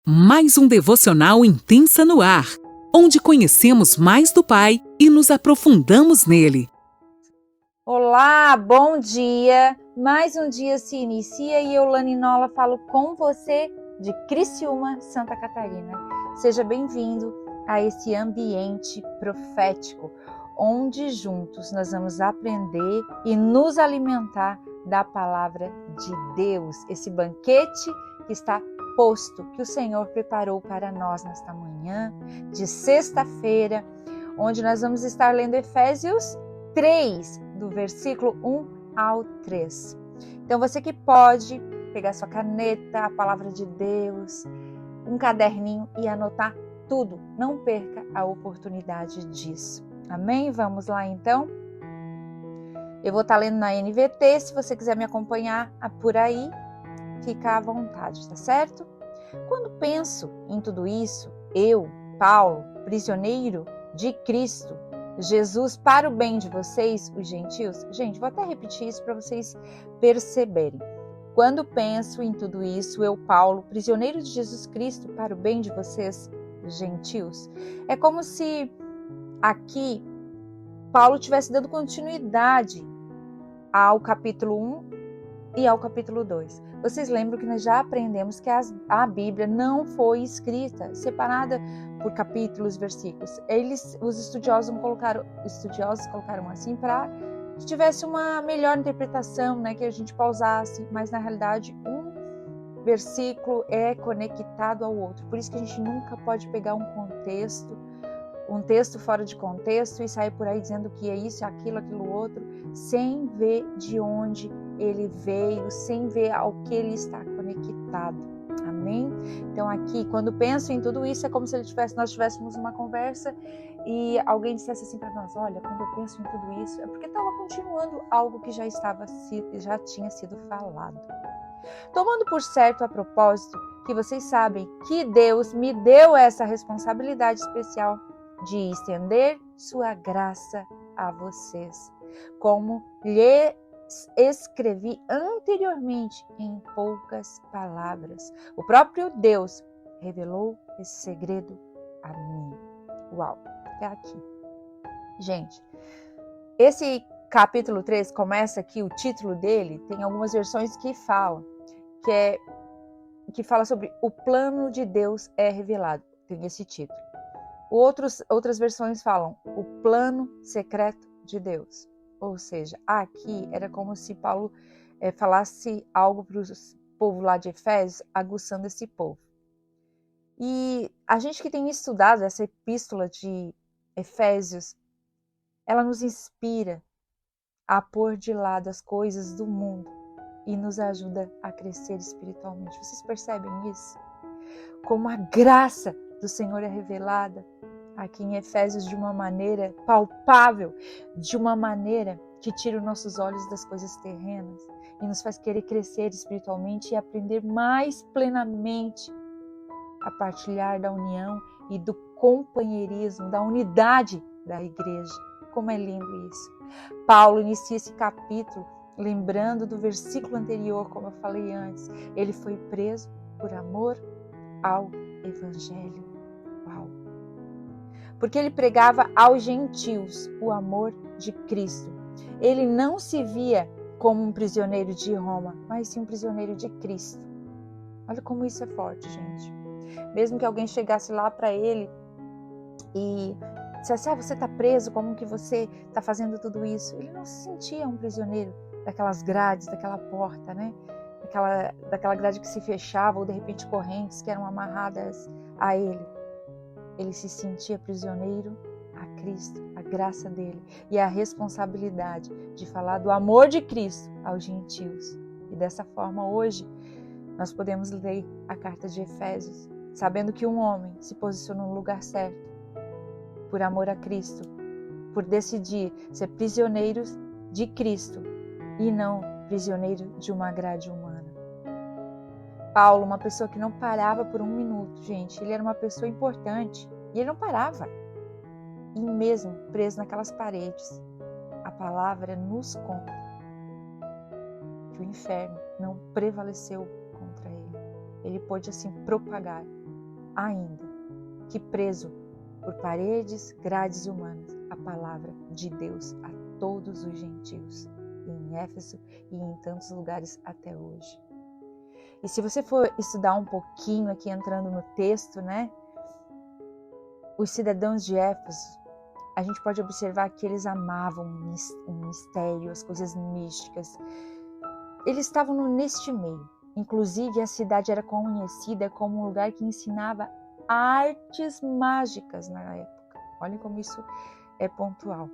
Mais um devocional intensa no ar, onde conhecemos mais do Pai e nos aprofundamos nele. Olá, bom dia! Mais um dia se inicia e eu, Lani Nola, falo com você de Criciúma, Santa Catarina. Seja bem-vindo a esse ambiente profético, onde juntos nós vamos aprender e nos alimentar da palavra de Deus. Esse banquete que está posto, que o Senhor preparou para nós nesta manhã de sexta-feira, onde nós vamos estar lendo Efésios 3, do versículo 1 ao 3. Então você que pode pegar sua caneta, a palavra de Deus, um caderninho e anotar tudo. Não perca a oportunidade disso. Amém? Vamos lá então? Eu vou estar lendo na NVT, se você quiser me acompanhar por aí, fica à vontade, tá certo? Quando penso em tudo isso, eu, Paulo, prisioneiro de Cristo, Jesus, para o bem de vocês, os gentios. Gente, vou até repetir isso para vocês perceberem. Quando penso em tudo isso, eu, Paulo, prisioneiro de Jesus Cristo, para o bem de vocês, os gentios. É como se aqui Paulo estivesse dando continuidade ao capítulo 1 e ao capítulo 2. Vocês lembram que nós já aprendemos que a Bíblia não foi escrita, separada por capítulos, versículos. Os estudiosos colocaram assim para que tivesse uma melhor interpretação, né, que a gente pausasse, mas na realidade um versículo é conectado ao outro. Por isso que a gente nunca pode pegar um texto fora de contexto e sair por aí dizendo que é isso, aquilo outro, sem ver de onde ele veio, sem ver ao que ele está conectado. Amém? Então aqui, quando penso em tudo isso, é como se nós tivéssemos uma conversa e alguém dissesse assim para nós: olha, quando eu penso em tudo isso, é porque estava continuando algo que já tinha sido falado. Tomando por certo a propósito que vocês sabem que Deus me deu essa responsabilidade especial de estender sua graça a vocês, como lhe escrevi anteriormente em poucas palavras. O próprio Deus revelou esse segredo a mim. Uau, até aqui. Gente, esse capítulo 3 começa aqui, o título dele, tem algumas versões que falam, que fala sobre o plano de Deus é revelado. Tem esse título. Outras versões falam o plano secreto de Deus. Ou seja, aqui era como se Paulo falasse algo para o povo lá de Efésios, aguçando esse povo. E a gente que tem estudado essa epístola de Efésios, ela nos inspira a pôr de lado as coisas do mundo e nos ajuda a crescer espiritualmente. Vocês percebem isso? Como a graça do Senhor é revelada aqui em Efésios de uma maneira palpável, de uma maneira que tira os nossos olhos das coisas terrenas e nos faz querer crescer espiritualmente e aprender mais plenamente a partilhar da união e do companheirismo, da unidade da igreja. Como é lindo isso. Paulo inicia esse capítulo lembrando do versículo anterior, como eu falei antes. Ele foi preso por amor ao Evangelho. Uau! Porque ele pregava aos gentios o amor de Cristo. Ele não se via como um prisioneiro de Roma, mas sim um prisioneiro de Cristo. Olha como isso é forte, gente. Mesmo que alguém chegasse lá para ele e dissesse: você está preso, como que você está fazendo tudo isso? Ele não se sentia um prisioneiro daquelas grades, daquela porta, né? Daquela grade que se fechava, ou de repente correntes que eram amarradas a ele. Ele se sentia prisioneiro a Cristo, a graça dele e a responsabilidade de falar do amor de Cristo aos gentios. E dessa forma, hoje, nós podemos ler a carta de Efésios, sabendo que um homem se posicionou no lugar certo, por amor a Cristo, por decidir ser prisioneiro de Cristo e não prisioneiro de uma grade humana. Paulo, uma pessoa que não parava por um minuto, gente, ele era uma pessoa importante e ele não parava. E mesmo preso naquelas paredes, a palavra nos conta que o inferno não prevaleceu contra ele. Ele pôde assim propagar ainda que preso por paredes, grades humanas, a palavra de Deus a todos os gentios, em Éfeso e em tantos lugares até hoje. E se você for estudar um pouquinho aqui, entrando no texto, né? Os cidadãos de Éfeso, a gente pode observar que eles amavam o mistério, as coisas místicas. Eles estavam neste meio. Inclusive, a cidade era conhecida como um lugar que ensinava artes mágicas na época. Olhem como isso é pontual.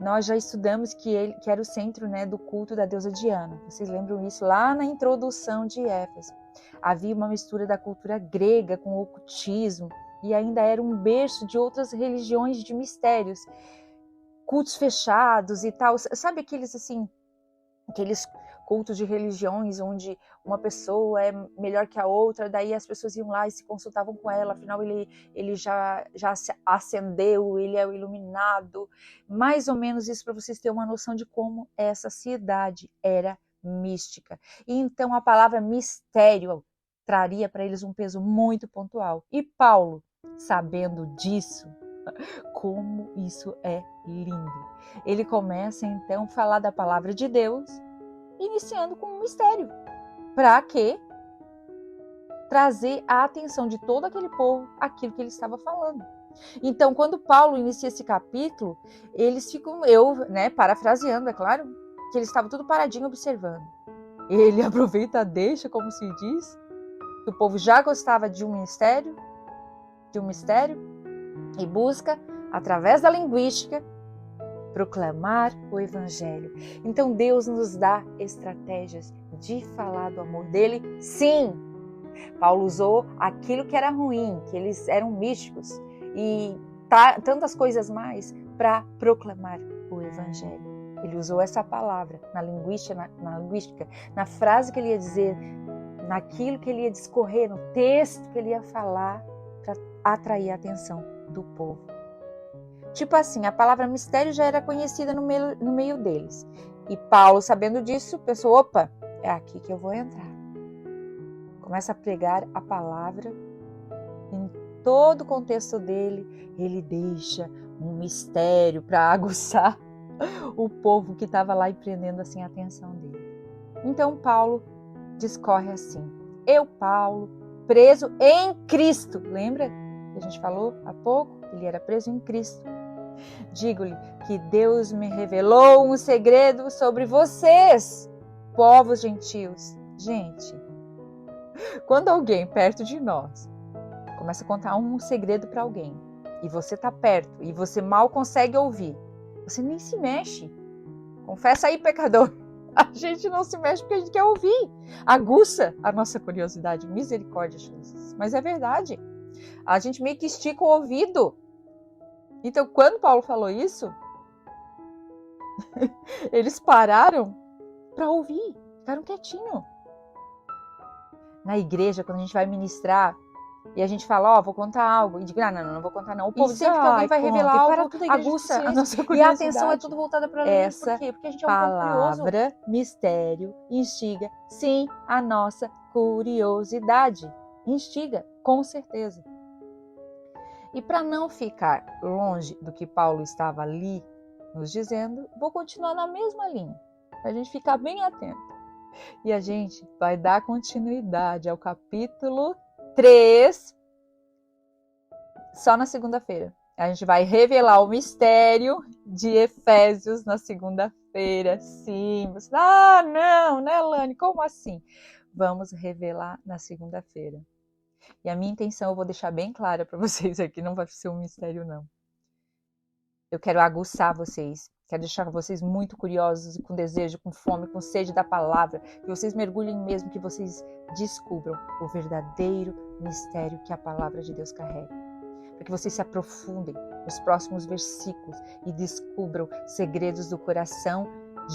Nós já estudamos que era o centro, né, do culto da deusa Diana. Vocês lembram isso lá na introdução de Éfeso? Havia uma mistura da cultura grega com o ocultismo e ainda era um berço de outras religiões de mistérios, cultos fechados e tal. Sabe aqueles cultos de religiões onde uma pessoa é melhor que a outra, daí as pessoas iam lá e se consultavam com ela, afinal ele já ascendeu, ele é o iluminado. Mais ou menos isso, para vocês terem uma noção de como essa cidade era mística. E então a palavra mistério traria para eles um peso muito pontual. E Paulo, sabendo disso, como isso é lindo, ele começa então a falar da palavra de Deus, iniciando com um mistério. Para quê? Trazer a atenção de todo aquele povo aquilo que ele estava falando. Então, quando Paulo inicia esse capítulo, eles ficam, parafraseando, é claro, que eles estavam tudo paradinho observando. Ele aproveita, deixa, como se diz, que o povo já gostava de um mistério, e busca, através da linguística, proclamar o Evangelho. Então Deus nos dá estratégias de falar do amor dele. Sim, Paulo usou aquilo que era ruim, que eles eram místicos e tantas coisas mais para proclamar o Evangelho. Ele usou essa palavra na linguística, na frase que ele ia dizer, naquilo que ele ia discorrer, no texto que ele ia falar, para atrair a atenção do povo. Tipo assim, a palavra mistério já era conhecida no meio deles. E Paulo, sabendo disso, pensou, opa, é aqui que eu vou entrar. Começa a pregar a palavra. Em todo o contexto dele, ele deixa um mistério para aguçar o povo que estava lá e prendendo assim a atenção dele. Então Paulo discorre assim: eu, Paulo, preso em Cristo. Lembra que a gente falou há pouco? Ele era preso em Cristo. Digo-lhe que Deus me revelou um segredo sobre vocês, povos gentios. Gente, quando alguém perto de nós começa a contar um segredo para alguém e você está perto e você mal consegue ouvir, você nem se mexe. Confessa aí, pecador. A gente não se mexe porque a gente quer ouvir. Aguça a nossa curiosidade. Misericórdia, Jesus. Mas é verdade. A gente meio que estica o ouvido. Então, quando Paulo falou isso, eles pararam para ouvir, ficaram quietinhos. Na igreja, quando a gente vai ministrar e a gente fala, vou contar algo, e diz, não vou contar não. O povo sempre que alguém vai revelar algo, aguça a nossa curiosidade. E a atenção é tudo voltada para eles. Por quê? Porque a gente é um povo curioso. Palavra, mistério, instiga, sim, a nossa curiosidade. Instiga, com certeza. E para não ficar longe do que Paulo estava ali nos dizendo, vou continuar na mesma linha, para a gente ficar bem atento. E a gente vai dar continuidade ao capítulo 3, só na segunda-feira. A gente vai revelar o mistério de Efésios na segunda-feira. Sim, você... não, né, Lani? Como assim? Vamos revelar na segunda-feira. E a minha intenção, eu vou deixar bem clara para vocês aqui, não vai ser um mistério, não. Eu quero aguçar vocês, quero deixar vocês muito curiosos, com desejo, com fome, com sede da palavra, que vocês mergulhem mesmo, que vocês descubram o verdadeiro mistério que a palavra de Deus carrega. Para que vocês se aprofundem nos próximos versículos e descubram segredos do coração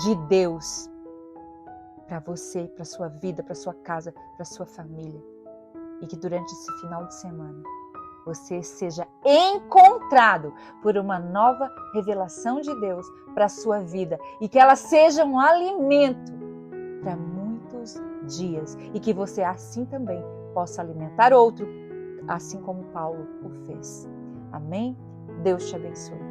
de Deus para você, para sua vida, para sua casa, para sua família. E que durante esse final de semana você seja encontrado por uma nova revelação de Deus para a sua vida e que ela seja um alimento para muitos dias e que você assim também possa alimentar assim como Paulo o fez. Amém? Deus te abençoe.